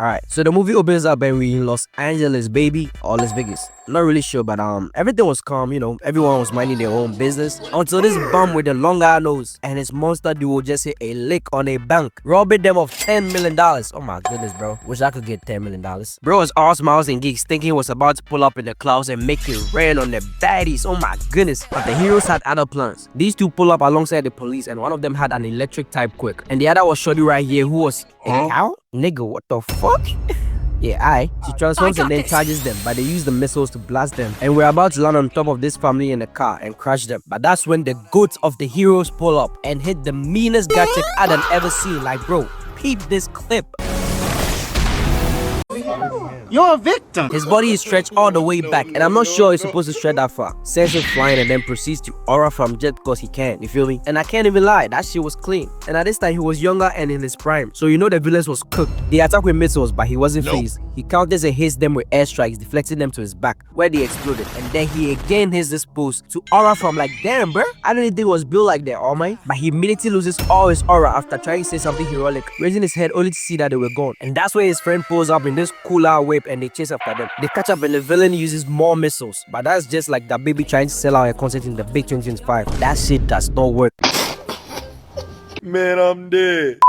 Alright, so the movie opens up and we're in Los Angeles, baby, or Las Vegas. Not really sure, but everything was calm, everyone was minding their own business until this bum with the long ass nose and his monster duo just hit a lick on a bank, robbing them of $10 million. Oh my goodness, bro. Wish I could get $10 million. Bro was all smiles and geeks, thinking he was about to pull up in the clouds and make it rain on the baddies. Oh my goodness. But the heroes had other plans. These two pull up alongside the police, and one of them had an electric type quick, and the other was Shorty right here, who was a cow? Nigga, what the fuck? Yeah, she transforms and then charges them, but they use the missiles to blast them. And we're about to land on top of this family in a car and crash them. But that's when the goats of the heroes pull up and hit the meanest gadget I'd ever seen. Like, bro, peep this clip. You're a victim. His body is stretched all the way back, and I'm not sure he's supposed to stretch that far. Sends him flying and then proceeds to aura from jet because he can, you feel me? And I can't even lie, that shit was clean. And at this time, he was younger and in his prime, so the villains was cooked. They attacked with missiles, but he wasn't phased. He counters and hits them with airstrikes, deflecting them to his back, where they exploded. And then he again hits this pose to aura from, like, damn, bro. I didn't think it was built like that, All Might. But he immediately loses all his aura after trying to say something heroic, raising his head only to see that they were gone. And that's where his friend pulls up in this cooler whip and they chase after them. They catch up and the villain uses more missiles, but that's just like that baby trying to sell out a concert in the big 2025. That shit does not work. Man, I'm dead.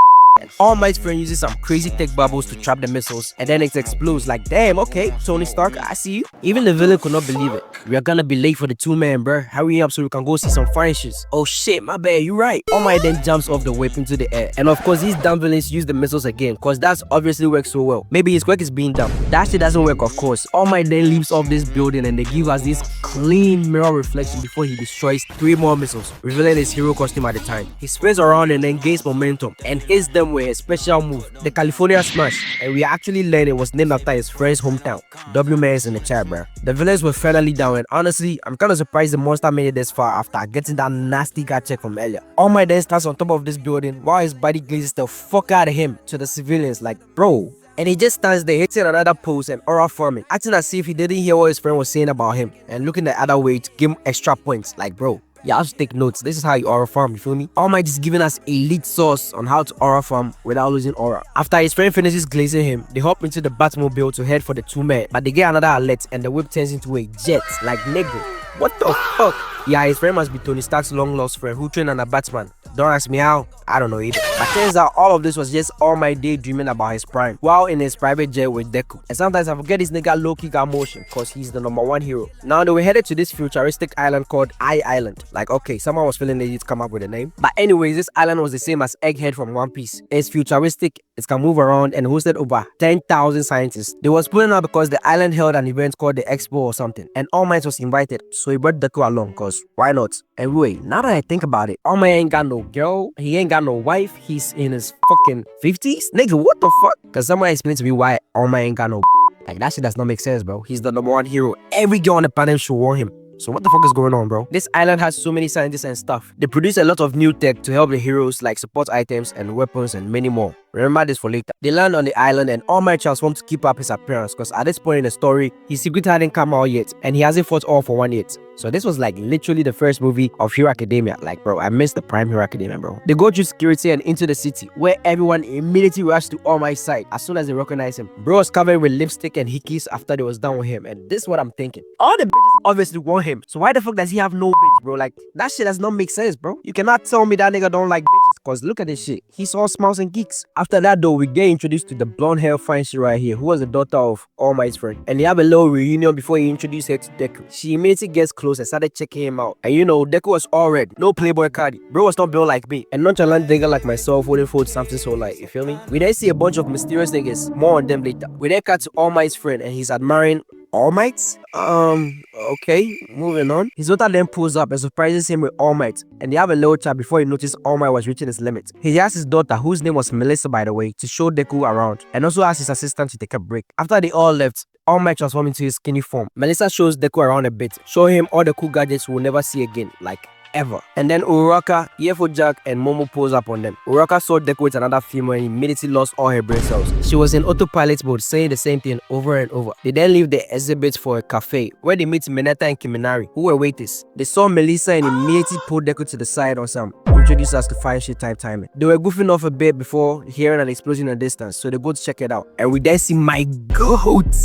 All Might's friend uses some crazy tech bubbles to trap the missiles, and then it explodes. Like, damn, okay, Tony Stark, I see you. Even the villain could not believe it. We are gonna be late for the two-man, bruh. Hurry up so we can go see some fine shit. Oh shit, my bad, you right. All Might then jumps off the whip into the air. And of course, these dumb villains use the missiles again, cause that's obviously works so well. Maybe his quirk is being dumb. That shit doesn't work, of course. All Might then leaps off this building and they give us this clean mirror reflection before he destroys 3 more missiles, revealing his hero costume at the time. He spins around and then gains momentum and hits them with a special move, the California Smash, and we actually learned it was named after his friend's hometown. W-Man is in the chat, bruh. The villains were finally down, and honestly, I'm kinda surprised the monster made it this far after getting that nasty guy check from earlier. All Might then stands on top of this building while his body glazes the fuck out of him to the civilians, like, bro. And he just stands there hitting another pose and aura forming, acting as if he didn't hear what his friend was saying about him and looking the other way to give him extra points, like, bro. You have to take notes. This is how you aura farm, you feel me? All Might is giving us elite sauce on how to aura farm without losing aura. After his friend finishes glazing him, they hop into the Batmobile to head for the two men, but they get another alert and the whip turns into a jet. Like, nigga, what the fuck? Yeah, his friend must be Tony Stark's long lost friend who trained under Batman. Don't ask me how, I don't know either. But turns out all of this was just All Might daydreaming about his prime while in his private jet with Deku. And sometimes I forget this nigga low-key got motion cause he's the #1 hero. Now they were headed to this futuristic island called I Island. Like, okay, someone was feeling they need to come up with a name. But anyways, this island was the same as Egghead from One Piece. It's futuristic, it can move around and hosted over 10,000 scientists. They was pulling out because the island held an event called the Expo or something. And All Might was invited, so he brought Deku along cause why not? And wait, now that I think about it, All Might ain't got no girl, he ain't got no wife, he's in his fucking 50s? Nigga, what the fuck? Cause someone explained to me why All Might ain't got no like, that shit does not make sense, bro. He's the #1 hero. Every girl on the planet should want him. So what the fuck is going on, bro? This island has so many scientists and stuff. They produce a lot of new tech to help the heroes, like support items and weapons and many more. Remember this for later. They land on the island and All Might transforms to keep up his appearance because at this point in the story, his secret hadn't come out yet and he hasn't fought All for One yet. So this was like literally the first movie of Hero Academia. Like, bro, I missed the prime Hero Academia, bro. They go through security and into the city where everyone immediately rushed to All Might's side as soon as they recognize him. Bro was covered with lipstick and hickeys after they was done with him, and this is what I'm thinking. All the bitches obviously want him, so why the fuck does he have no bitch, bro? Like, that shit does not make sense, bro. You cannot tell me that nigga don't like bitches, cause look at this shit. He's all smiles and geeks. After that though, we get introduced to the blonde hair fine shit right here, who was the daughter of All Might's friend, and they have a little reunion before he introduced her to Deku. She immediately gets close and started checking him out, and Deku was all red, no playboy cardi. Bro was not built like me, and nonchalant nigga like myself wouldn't fold something so light, you feel me? We then see a bunch of mysterious niggas, more on them later. We then cut to All Might's friend and he's admiring All Might? Okay, moving on. His daughter then pulls up and surprises him with All Might, and they have a little chat before he noticed All Might was reaching his limit. He asks his daughter, whose name was Melissa by the way, to show Deku around, and also asks his assistant to take a break. After they all left, All Might transforms into his skinny form. Melissa shows Deku around a bit, showing him all the cool gadgets we'll never see again, like ever. And then Uraka, Jack, and Momo pose up on them. Uraka saw Deku with another female and immediately lost all her brain cells. She was in autopilot mode, saying the same thing over and over. They then leave the exhibit for a cafe, where they meet Mineta and Kiminari, who were waiters. They saw Melissa and immediately pulled Deku to the side on some introduce us to fire shit type timing. They were goofing off a bit before hearing an explosion in the distance, so they go to check it out. And we then see my goat,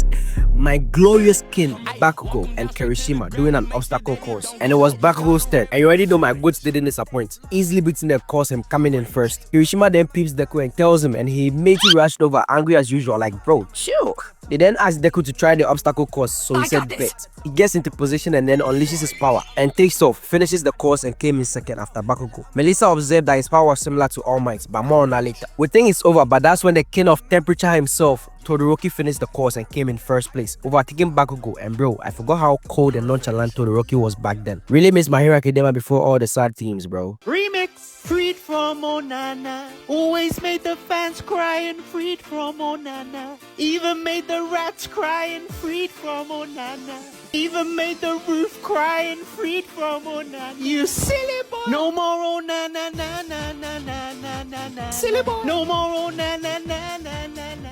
my glorious king, Bakugo and Kirishima doing an obstacle course. And it was Bakugo's turn. And you already know my goats didn't disappoint, easily beating the course and coming in first. Kirishima then peeps Deku and tells him, and he immediately rushed over, angry as usual, like, bro, chill. They then asked Deku to try the obstacle course, so he said bet. He gets into position and then unleashes his power and takes off, finishes the course and came in second after Bakugo. Melissa observed that his power was similar to All Might's, but more on that later. We think it's over, but that's when the king of temperature himself, Todoroki, finished the course and came in first place, overtaking Bakugo. And bro, I forgot how cold and nonchalant Todoroki was back then. Really miss My Hero Academia before all the sad themes, bro. Remix. Freed from Onana. Always made the fans cry and freed from Onana. Even made the rats cry and freed from Onana. Even made the roof cry and freed from Onana. You silly boy. No more Onana, na na na na na na na. Silly boy. No more Onana, na na na na na.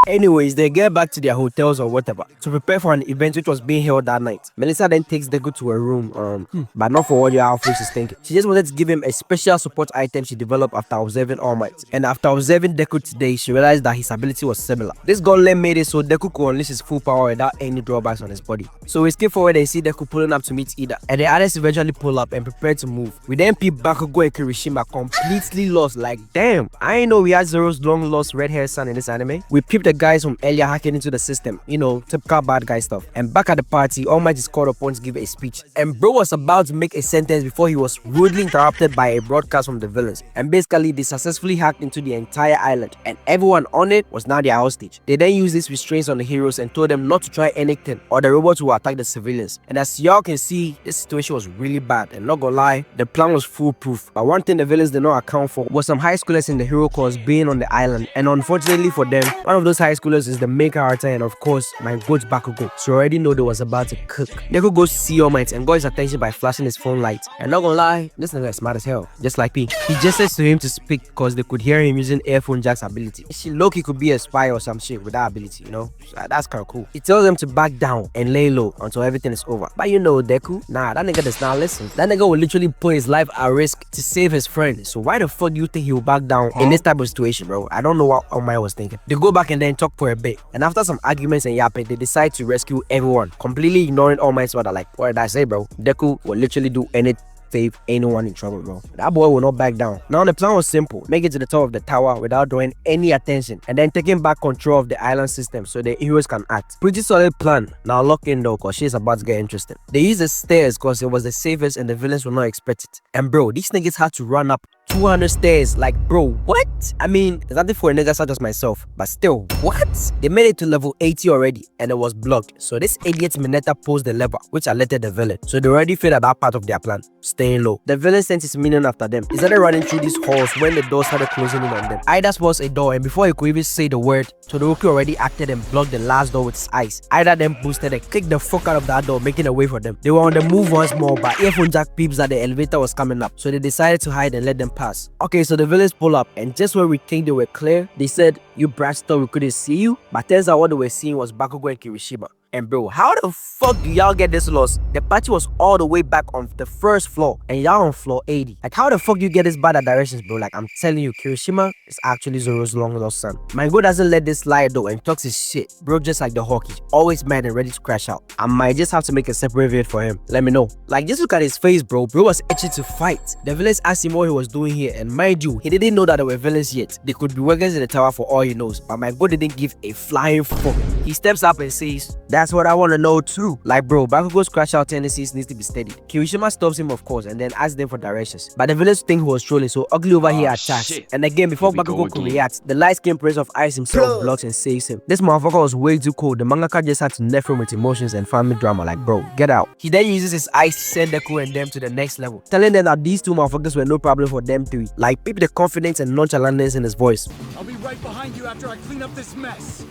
Anyways, they get back to their hotels or whatever to prepare for an event which was being held that night. Melissa then takes Deku to her room, but not for what your outfit is thinking. She just wanted to give him a special support item she developed after observing All Might. And after observing Deku today, she realized that his ability was similar. This gauntlet made it so Deku could unleash his full power without any drawbacks on his body. So we skip forward and see Deku pulling up to meet Ida, and the others eventually pull up and prepare to move. We then peep Bakugo and Kirishima completely lost, like damn, I ain't know we had Zero's long lost red haired son in this anime. We peep the guys from earlier hacking into the system, you know, typical bad guy stuff. And back at the party, All Might is called upon to give a speech, and bro was about to make a sentence before he was rudely interrupted by a broadcast from the villains. And basically they successfully hacked into the entire island, and everyone on it was now their hostage. They then used these restraints on the heroes and told them not to try anything or the robots will attack the civilians. And as y'all can see, this situation was really bad, and not gonna lie, the plan was foolproof. But one thing the villains did not account for was some high schoolers in the hero course being on the island, and unfortunately for them, one of those high schoolers is the main character and of course my goat Bakugo. So I already know they was about to cook. Deku goes to see All Might and got his attention by flashing his phone light. And not gonna lie, this nigga is smart as hell, just like me. He just says to him to speak because they could hear him using earphone jack's ability. She low-key could be a spy or some shit with that ability, you know? So that's kind of cool. He tells them to back down and lay low until everything is over. But you know Deku, nah, that nigga does not listen. That nigga will literally put his life at risk to save his friend. So why the fuck do you think he will back down in this type of situation, bro? I don't know what All Might was thinking. They go back and then talk for a bit, and after some arguments and yapping, they decide to rescue everyone, completely ignoring All Might's order. Like, what did I say, bro? Deku will literally do anything save anyone in trouble, bro. That boy will not back down. Now the plan was simple: make it to the top of the tower without drawing any attention, and then taking back control of the island system so the heroes can act. Pretty solid plan. Now lock in though, cause she's about to get interesting. They used the stairs cause it was the safest and the villains will not expect it. And bro, these niggas had to run up 200 stairs. Like, bro, what? I mean, there's nothing for a nigga such as myself, but still, what? They made it to level 80 already and it was blocked. So this idiot Mineta posed the lever, which alerted the villain. So they already failed at that part of their plan, staying low. The villain sent his minion after them. He started running through these halls when the door started closing in on them. Ida was a door, and before he could even say the word, Todoroki already acted and blocked the last door with his eyes. Ida then boosted and kicked the fuck out of that door, making a way for them. They were on the move once more, but earphone jack peeps that the elevator was coming up, so they decided to hide and let them pass. Okay, so the villains pull up, and just when we think they were clear, they said, "You brats thought we couldn't see you?" But turns out what they were seeing was Bakugo and Kirishima. And bro, how the fuck do y'all get this lost? The party was all the way back on the first floor, and y'all on floor 80. Like, how the fuck do you get this bad at directions, bro? Like, I'm telling you, Kirishima is actually Zoro's long lost son. My god doesn't let this slide though and talks his shit. Bro, just like the hockey, always mad and ready to crash out. I might just have to make a separate video for him. Let me know. Like, just look at his face, bro. Bro was itching to fight. The villains asked him what he was doing here, and mind you, he didn't know that they were villains yet. They could be workers in the tower for all he knows, but my god didn't give a flying fuck. He steps up and says, "That's what I want to know too." Like, bro, Bakugo's crash out tendencies needs to be steadied. Kirishima stops him, of course, and then asks them for directions. But the villains think he was trolling, so Ugly over here attacks. Shit. And again, before Bakugo could react, the light-skinned prince of ice himself blocks and saves him. This motherfucker was way too cold. The mangaka just had to nerf him with emotions and family drama. Like, bro, get out. He then uses his ice to send Deku and them to the next level, telling them that these two motherfuckers were no problem for them three. Like, peep the confidence and nonchalantness in his voice. "I'll be right behind you after I clean up this mess."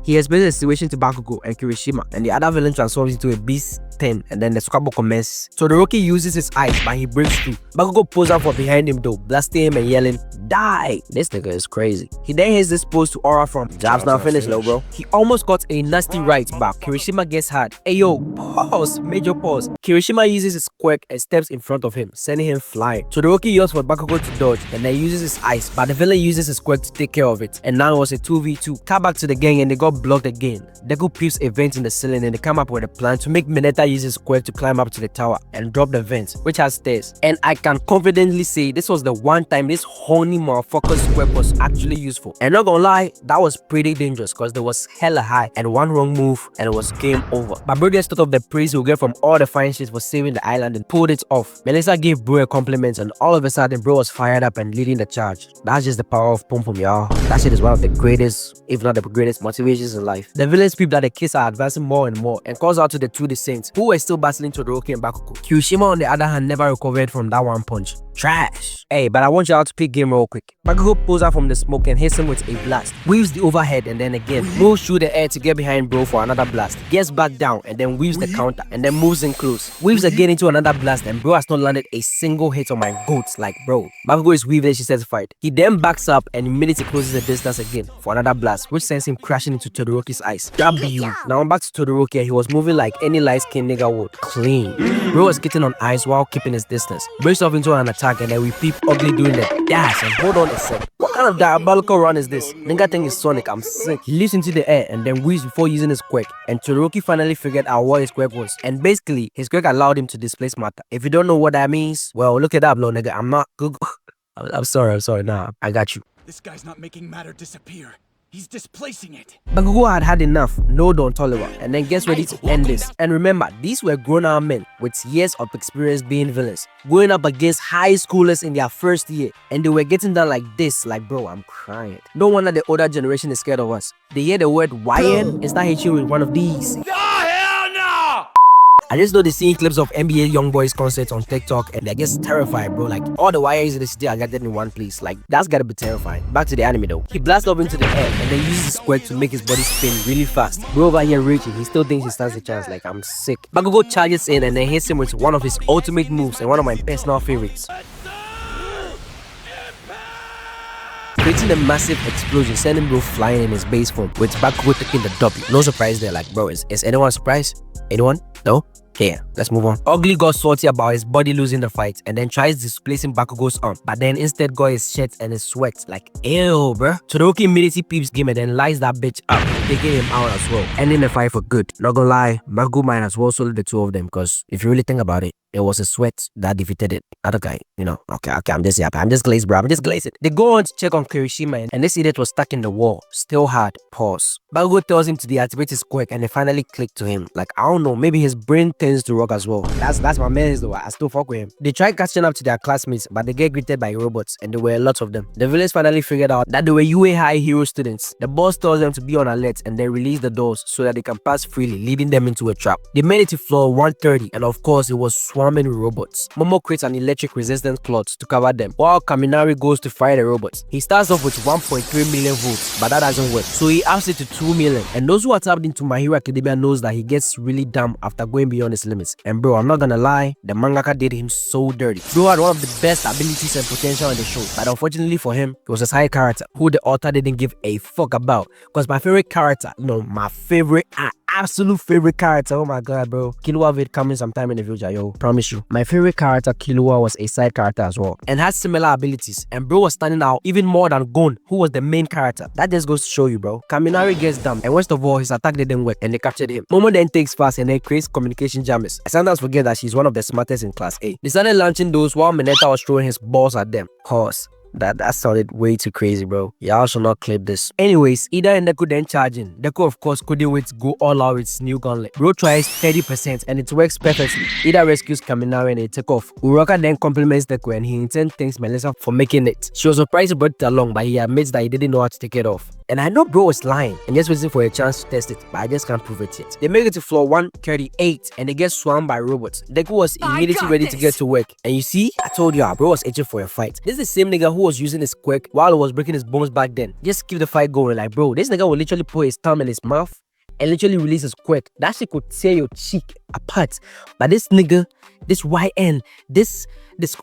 He explains the situation to Bakugo and Kirishima, and the other villain transforms into a beast 10, and then the squabble commences. Todoroki uses his eyes, but he breaks through. Bakugo pulls out from behind him though, blasting him and yelling, "Die!" This nigga is crazy. He then hits this pose to aura from job's not finished, low bro. He almost got a nasty right back. Kirishima gets hard. Ayo, pause, major pause. Kirishima uses his quirk and steps in front of him, sending him flying. Todoroki yells for Bakugo to dodge, and then uses his ice, but the villain uses his quirk to take care of it. And now it was a 2v2. Cut back to the gang and they got blocked again. Deku peeps a vent in the ceiling and they come up with a plan to make Mineta use his quirk to climb up to the tower and drop the vent, which has stairs. And I can confidently say this was the one time this horny motherfucker's quirk was actually useful. And not gonna lie, that was pretty dangerous because there was hella high and one wrong move and it was game over. But bro just thought of the praise he'll get from all the fine shit for saving the island and pulled it off. Melissa gave bro a compliment and all of a sudden bro was fired up and leading the charge. That's just the power of Pum Pum, y'all. That shit is one of the greatest, if not the greatest motivations in life. The villains peep that the kids are advancing more and more and calls out to the two Saints who were still battling Todoroki and Bakugo. Kirishima on the other hand never recovered from that one punch. Trash. Hey, but I want y'all to pick game real quick. Bakugo pulls out from the smoke and hits him with a blast. Weaves the overhead and then again moves through the air to get behind bro for another blast. Gets back down and then weaves the counter and then moves in close. Weaves again into another blast and bro has not landed a single hit on my goats like bro. Bakugo is weaved certified. He then backs up and immediately closes the distance again for another blast, which sends him crashing into Todoroki's eyes. W. Now I'm back to Todoroki and he was moving like any light-skinned nigga would. Clean. Bro was getting on ice while keeping his distance. Breaks off into an attack and then we peep ugly doing the dash and hold on a sec. What kind of diabolical run is this? Nigga think it's Sonic, I'm sick. He leaps into the air and then weaves before using his quirk, and Todoroki finally figured out what his quirk was. And basically, his quirk allowed him to displace matter. If you don't know what that means, well, look it up, little nigga. I'm not Google. I'm sorry, nah, I got you. This guy's not making matter disappear. He's displacing it. Bakugo had had enough, no Don Toliver, and then gets ready to end this. And remember, these were grown-up men with years of experience being villains, going up against high schoolers in their first year, and they were getting done like this, like bro, I'm crying. No wonder the older generation is scared of us. They hear the word YN and start hitting you with one of these. I just know they seeing clips of NBA young boys concerts on TikTok and they're just terrified, bro. Like all the wires in the city are gathered in one place. Like that's gotta be terrifying. Back to the anime though. He blasts up into the air and then uses his quirk to make his body spin really fast. Bro over here raging, he still thinks he stands a chance. Like I'm sick. Bakugo charges in and then hits him with one of his ultimate moves and one of my personal favorites. Creating a massive explosion, sending bro flying in his base form, with Bakugo taking the W. No surprise there, like bro, is anyone surprised? Anyone? No? Okay, let's move on. Ugly got salty about his body losing the fight and then tries displacing Bakugo's arm, but then instead got his shirt and his sweat. Like, ew, bruh. Todoroki immediately peeps game and then lights that bitch up, taking him out as well, ending the fight for good. Not gonna lie, Bakugo might as well solo the two of them because if you really think about it, it was a sweat that defeated it. Other guy, you know. Okay, I'm just happy. I'm just glazed, bro. I'm just glazed. They go on to check on Kirishima and this idiot was stuck in the wall. Still hard. Pause. Bakugo tells him to deactivate his quirk and they finally click to him. Like, I don't know, maybe his brain tends to rock as well. That's my man though. I still fuck with him. They try catching up to their classmates, but they get greeted by robots and there were a lot of them. The villains finally figured out that they were UA High Hero students. The boss tells them to be on alert and then release the doors so that they can pass freely, leading them into a trap. They made it to floor 130 and of course it was swarming with robots. Momo creates an electric resistant cloth to cover them, while Kaminari goes to fire the robots. He starts off with 1.3 million volts, but that doesn't work, so he ups it to 2 million. And those who are tapped into My Hero Academia knows that he gets really dumb after going beyond his limits. And bro, I'm not gonna lie, the mangaka did him so dirty. Bro had one of the best abilities and potential in the show, but unfortunately for him, he was a side character who the author didn't give a fuck about. Because my favorite character, my favorite, absolute favorite character, oh my god, bro, Killua vid coming sometime in the future, yo, promise you. My favorite character, Killua, was a side character as well and had similar abilities, and bro was standing out even more than Gon, who was the main character. That just goes to show you, bro. Kaminari gets dumb, and worst of all, his attack didn't work and they captured him. Momo then takes fast and then creates communication jammers. I sometimes forget that she's one of the smartest in class A. They started launching those while Mineta was throwing his balls at them. Horse. That sounded way too crazy, bro. Y'all should not clip this. Anyways, Ida and Deku then charging. Deku of course couldn't wait to go all out with his new gauntlet. Bro tries 30% and it works perfectly. Ida rescues Kaminari and they take off. Uroka then compliments Deku and he in turn thanks Melissa for making it. She was surprised to brought it along, but he admits that he didn't know how to take it off. And I know bro was lying and just waiting for a chance to test it, but I just can't prove it yet. They make it to floor 138 and they get swarmed by robots. Deku was immediately ready to get to work. And you see, I told you, bro was itching for a fight. This is the same nigga who was using his quirk while he was breaking his bones back then. Just keep the fight going. Like, bro, this nigga would literally put his thumb in his mouth and literally release his quirk. That shit could tear your cheek apart. But this nigga, this YN, this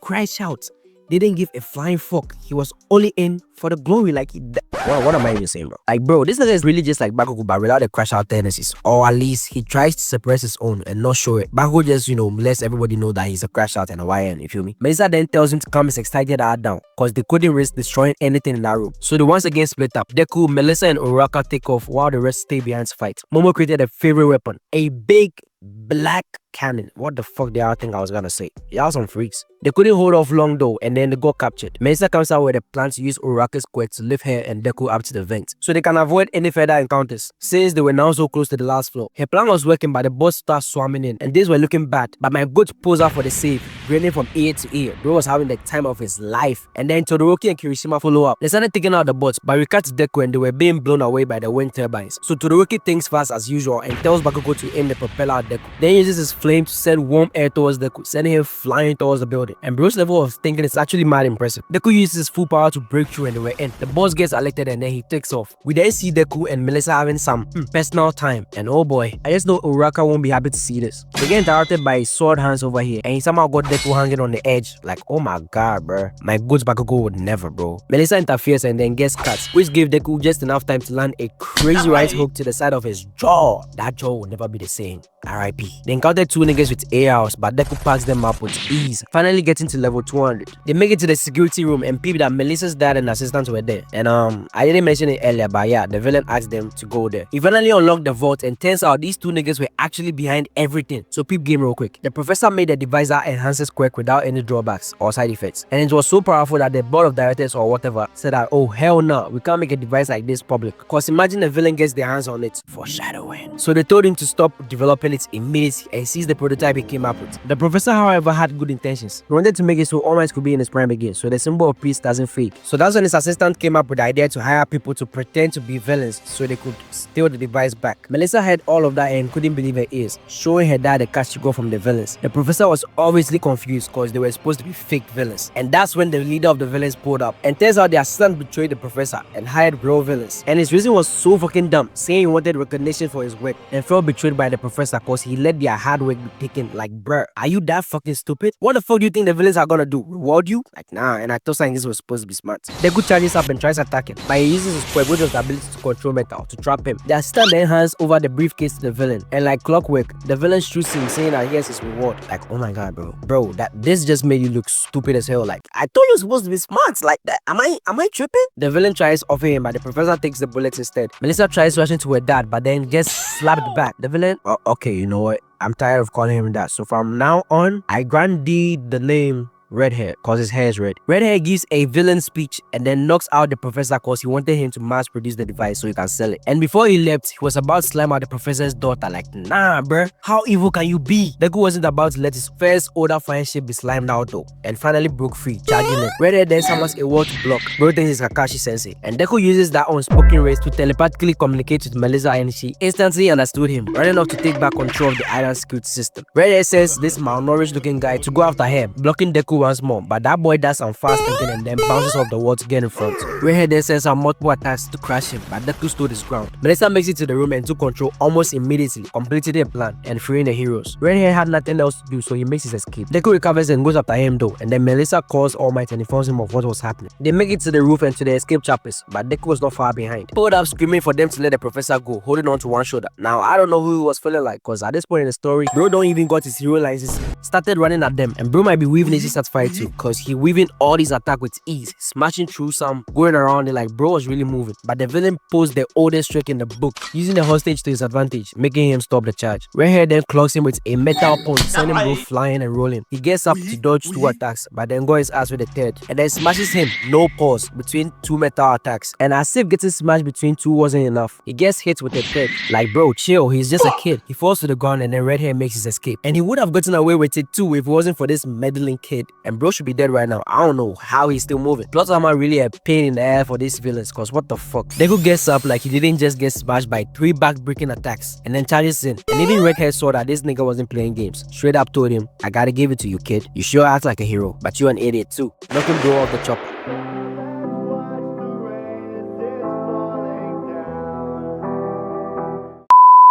crash out, didn't give a flying fuck. He was only in for the glory. Like, what am I even saying, bro? Like, bro, this nigga is really just like Bakugo, but without the crash out tendencies. Or at least he tries to suppress his own and not show it. Bakugo just, lets everybody know that he's a crash out and a YN, you feel me? Melissa then tells him to calm his excited heart down, cause they couldn't risk destroying anything in that room. So they once again split up. Deku, Melissa, and Uraka take off while the rest stay behind to fight. Momo created a favorite weapon, a big black cannon. What the fuck did I think I was gonna say? Y'all some freaks. They couldn't hold off long though, and then they got captured. Melissa comes out with a plan to use Uraka's quirk to lift her and Deku up to the vent, so they can avoid any further encounters, since they were now so close to the last floor. Her plan was working, but the boss started swarming in, and these were looking bad. But my goat pulls out for the save, grinning from ear to ear. Bro was having the time of his life. And then Todoroki and Kirishima follow up. They started taking out the bots, but we cut Deku and they were being blown away by the wind turbines. So Todoroki thinks fast as usual and tells Bakugo to aim the propeller at Deku. Then uses his flame to send warm air towards Deku, sending him flying towards the building. And Bro's level of thinking is actually mad impressive. Deku uses his full power to break through and they were in. The boss gets elected and then he takes off. We then see Deku and Melissa having some personal time. And oh boy, I just know Uraka won't be happy to see this. They get interrupted by his sword hands over here, and he somehow got Deku hanging on the edge. Like, oh my god, bro. My Goat Bakugo would never, bro. Melissa interferes and then gets cut, which gave Deku just enough time to land a crazy right hook to the side of his jaw. That jaw will never be the same. RIP. They encountered two niggas with ARs, but Deku packs them up with ease, finally getting to level 200. They make it to the security room and peep that Melissa's dad and assistant were there. And I didn't mention it earlier, but yeah, the villain asked them to go there. He finally unlocked the vault, and turns out these two niggas were actually behind everything. So peep game real quick. The professor made a device that enhances quirk without any drawbacks or side effects, and it was so powerful that the board of directors or whatever said that, oh hell no, we can't make a device like this public, cause imagine a villain gets their hands on it. Foreshadowing. So they told him to stop developing it immediately and seize the prototype he came up with. The professor, however, had good intentions. He wanted to make it so All Might could be in his prime again, so the symbol of peace doesn't fade. So that's when his assistant came up with the idea to hire people to pretend to be villains so they could steal the device back. Melissa heard all of that and couldn't believe her ears, showing her dad the cash she got from the villains. The professor was obviously confused because they were supposed to be fake villains. And that's when the leader of the villains pulled up. And turns out the assistant betrayed the professor and hired real villains. And his reason was so fucking dumb, saying he wanted recognition for his work, and felt betrayed by the professor because he let their hard work be taken. Like, bruh, are you that fucking stupid? What the fuck do you think the villains are gonna do? Reward you? Like, nah, and I thought something this was supposed to be smart. Deku charges up and tries attacking, but he uses his quirk, which was the ability to control metal, to trap him. The assistant then hands over the briefcase to the villain, and like clockwork, the villain shoots him, saying that here's his reward. Like, oh my god, bro, this just made you look stupid as hell. Like, I thought you were supposed to be smart like that. Am I tripping? The villain tries to offer him, but the professor takes the bullets instead. Melissa tries rushing to her dad, but then gets slapped back. The villain, oh, okay, you know what? I'm tired of calling him that. So from now on, I grant thee the name Red Hair, cause his hair is red. Red Hair gives a villain speech and then knocks out the professor cause he wanted him to mass produce the device so he can sell it. And before he left, he was about to slam out the professor's daughter. Like, nah, bruh, how evil can you be? Deku wasn't about to let his first order fire ship be slimed out though, and finally broke free, charging it. Red Hair then summons a wall to block. Bro thinks it's Kakashi Sensei, and Deku uses that unspoken race to telepathically communicate with Melissa, and she instantly understood him, running off to take back control of the island security system. Red Hair sends this malnourished looking guy to go after her, blocking Deku once more, but that boy does some fast thinking and then bounces off the wall to get in front. Red Hair then sends some multiple attacks to crash him, but Deku stood his ground. Melissa makes it to the room and took control almost immediately, completing their plan and freeing the heroes. Red Hair had nothing else to do, so he makes his escape. Deku recovers and goes after him though, and then Melissa calls All Might and informs him of what was happening. They make it to the roof and to the escape choppers, but Deku was not far behind. Pulled up screaming for them to let the professor go, holding on to one shoulder. Now I don't know who he was feeling like, cause at this point in the story, bro don't even got his hero license, started running at them, and bro might be weaving his satisfied too, cause he weaving all these attacks with ease, smashing through some, going around it like bro was really moving. But the villain posed the oldest trick in the book, using the hostage to his advantage, making him stop the charge. Red Hair then clocks him with a metal punch, sending bro flying and rolling. He gets up to dodge two attacks, but then goes his ass with a third, and then smashes him, no pause, between two metal attacks. And as if getting smashed between two wasn't enough, he gets hit with a third. Like bro, chill, he's just a kid. He falls to the ground and then Red Hair makes his escape. And he would have gotten away with it too if it wasn't for this meddling kid. And bro should be dead right now. I don't know how he's still moving. Plot armor really a pain in the air for these villains, cause what the fuck. Deku gets up like he didn't just get smashed by 3 back-breaking attacks, and then charges in. And even Red Hair saw that this nigga wasn't playing games. Straight up told him, I gotta give it to you, kid. You sure act like a hero, but you're an idiot too. Knock him bro off the chopper.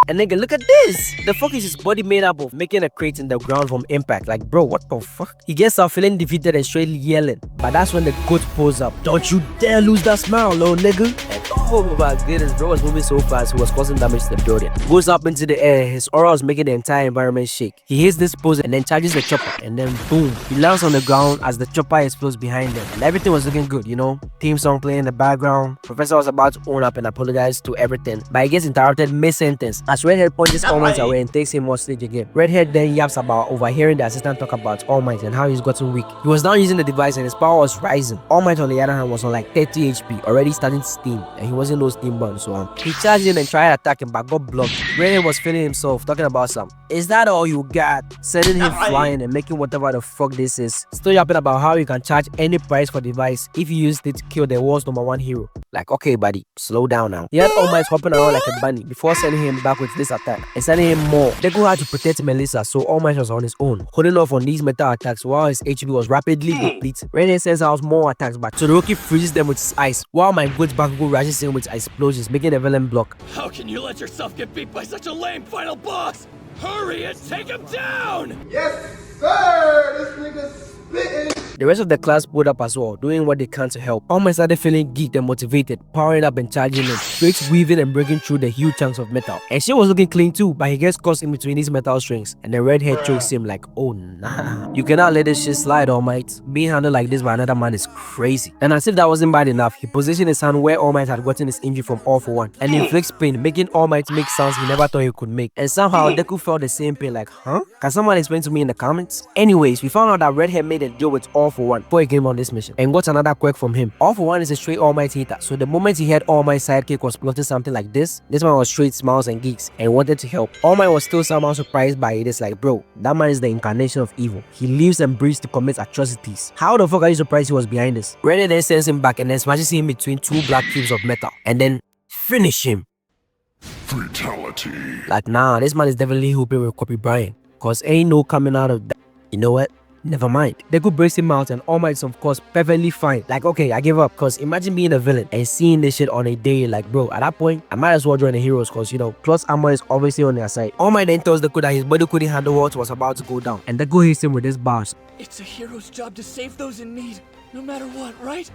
And nigga, look at this. The fuck is his body made up of? Making a crate in the ground from impact. Like, bro, what the fuck? He gets out feeling defeated and straight yelling. But that's when the goat pulls up. Don't you dare lose that smile, little nigga. And oh my goodness, bro was moving so fast, he was causing damage to the building. Goes up into the air, his aura was making the entire environment shake. He hits this pose and then charges the chopper, and then boom, he lands on the ground as the chopper explodes behind him. And everything was looking good, you know? Theme song playing in the background. Professor was about to own up and apologize to everything, but he gets interrupted mid-sentence as Redhead punches All Might away and takes him hostage again. Redhead then yaps about overhearing the assistant talk about All Might and how he's gotten weak. He was now using the device and his power was rising. All Might on the other hand was on like 30 HP, already starting to steam, and he wasn't no steam burn, so he charged in and tried attacking but got blocked. Redhead was feeling himself, talking about some, is that all you got? Sending him flying and making whatever the fuck this is. Still yapping about how you can charge any price for the device if you used it to kill the world's #1 hero. Like, okay buddy, slow down now. He had All Might hopping around like a bunny before sending him back with this attack and sending him more. Deku had to protect Melissa, so All Might was on his own, holding off on these metal attacks while his HP was rapidly depleted. Redhead sends out more attacks, but Todoroki freezes them with his ice, while my Goat Bakugo rushes in with explosions, making the villain block. How can you let yourself get beat by such a lame final boss? Hurry and take him down! Yes, sir! This nigga's spitting. The rest of the class pulled up as well, doing what they can to help. All Might started feeling geeked and motivated, powering up and charging in, straight weaving and breaking through the huge chunks of metal. And she was looking clean too, but he gets caught in between these metal strings, and the Redhead chokes him like, oh nah. You cannot let this shit slide, All Might. Being handled like this by another man is crazy. And as if that wasn't bad enough, he positioned his hand where All Might had gotten his injury from All For One, and inflicts pain, making All Might make sounds he never thought he could make. And somehow Deku felt the same pain, like, huh? Can someone explain to me in the comments? Anyways, we found out that Redhead made a deal with All For One before he came on this mission and got another quirk from him. All For One is a straight All Might hater, so the moment he heard All Might's sidekick was plotting something like this man was straight smiles and geeks and wanted to help. All Might was still somehow surprised by it. It's like, bro, that man is the incarnation of evil. He lives and breathes to commit atrocities. How the fuck are you surprised he was behind this? Redhead then sends him back and then smashes him between two black cubes of metal and then finish him. Fatality. Like, nah, this man is definitely hooping with Kobe Bryant, cause ain't no coming out of that. You know what? Never mind. Deku breaks him out and All Might is of course perfectly fine. Like, okay, I give up, cause imagine being a villain and seeing this shit on a day. Like, bro, at that point, I might as well join the heroes, cause you know, plus armor is obviously on their side. All Might then tells Deku that his body couldn't handle what was about to go down, and Deku hits him with his bars. It's a hero's job to save those in need, no matter what, right?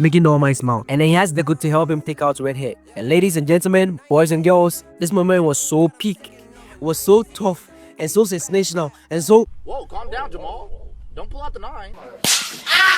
Making All Might smile, and then he has Deku to help him take out Redhead. And ladies and gentlemen, boys and girls, this moment was so peak, it was so tough, and so sensational, and so... Whoa, calm down, Jamal. Don't pull out the 9.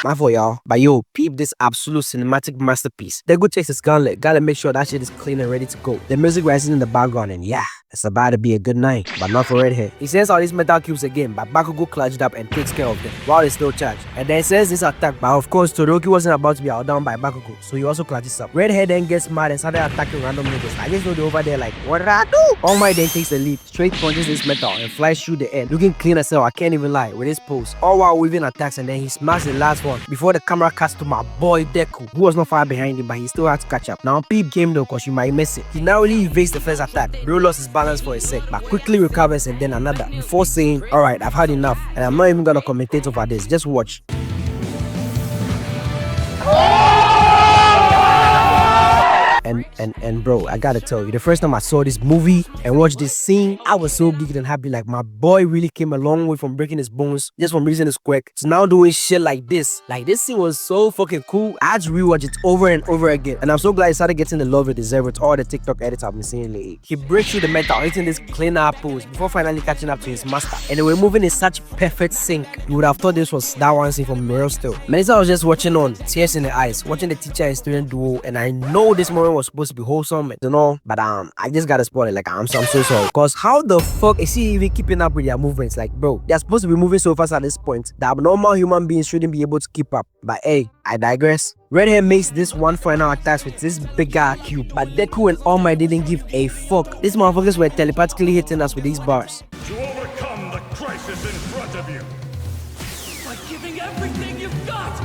My fault, y'all. But yo, peep this absolute cinematic masterpiece. Deku takes his gauntlet, gotta make sure that shit is clean and ready to go. The music rises in the background, and yeah, it's about to be a good night, but not for Redhead. He sends out these metal cubes again, but Bakugo clutched up and takes care of them while they still charged. And then sends this attack, but of course Todoroki wasn't about to be outdone by Bakugo, so he also clutches up. Redhead then gets mad and started attacking random niggas. I just know they're over there like, what did I do? All Might then takes the lead, straight punches this metal and flies through the air, looking clean as hell, I can't even lie, with his pose. All while weaving attacks, and then he smashed the last one before the camera cuts to my boy Deku, who was not far behind him, but he still had to catch up. Now peep came though, cause you might miss it. He narrowly evades the first attack. Bro lost his balance for a sec, but quickly recovers and then another, before saying, alright, I've had enough, and I'm not even gonna commentate over this, just watch. And bro, I gotta tell you, the first time I saw this movie and watched this scene, I was so geeked and happy. Like, my boy really came a long way from breaking his bones just from using his quirk to now doing shit like this. Like, this scene was so fucking cool. I had to rewatch it over and over again, and I'm so glad he started getting the love it deserved with all the TikTok edits I've been seeing lately. He breaks through the metal, hitting this clean up pose before finally catching up to his master, and they were moving in such perfect sync. You would have thought this was that one scene from Real Still. Melissa was just watching on, tears in the eyes, watching the teacher and student duo, and I know this moment was supposed to be wholesome, you know, but I just gotta spoil it. Like, I'm so sorry, cause how the fuck is he even keeping up with their movements? Like, bro, they're supposed to be moving so fast at this point that abnormal human beings shouldn't be able to keep up. But hey, I digress. Redhead makes this one final attack with this bigger cube, but Deku and All Might didn't give a fuck. These motherfuckers were telepathically hitting us with these bars. To overcome the crisis in front of you By giving everything you've got,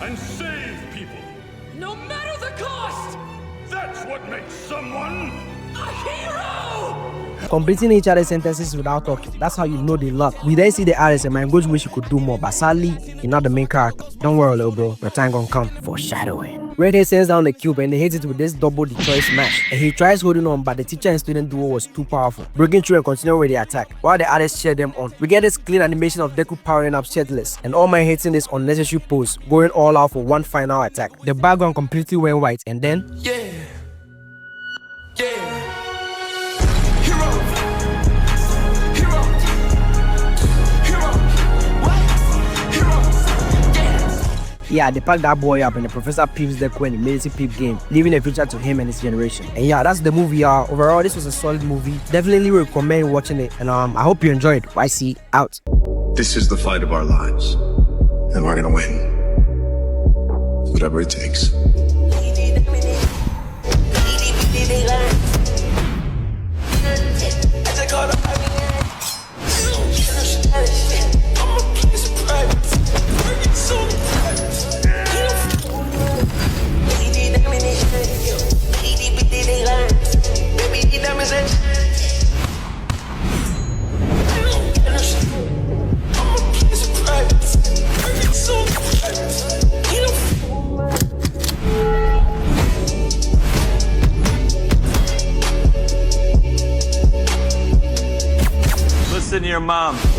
and save people. no matter the cost! That's what makes someone A hero! completing each other's sentences without talking. That's how you know they love. We then see the artist and man goes wish you could do more, but sadly, you're not the main character. Don't worry, little bro. Your time gonna come. Foreshadowing. Redhead sends down the cube and they hit it with this double Detroit smash. And he tries holding on, but the teacher and student duo was too powerful, breaking through and continuing with the attack, while the others cheer them on. We get this clean animation of Deku powering up shirtless, and All Might hitting this unnecessary pose, going all out for one final attack. The background completely went white, and then yeah, they packed that boy up and the professor peeps Deku and immediately peep game, leaving the future to him and his generation. And yeah, that's the movie. Overall, this was a solid movie. Definitely recommend watching it, and I hope you enjoyed. YC out. This is the fight of our lives, and we're gonna win. Whatever it takes. Listen to your mom.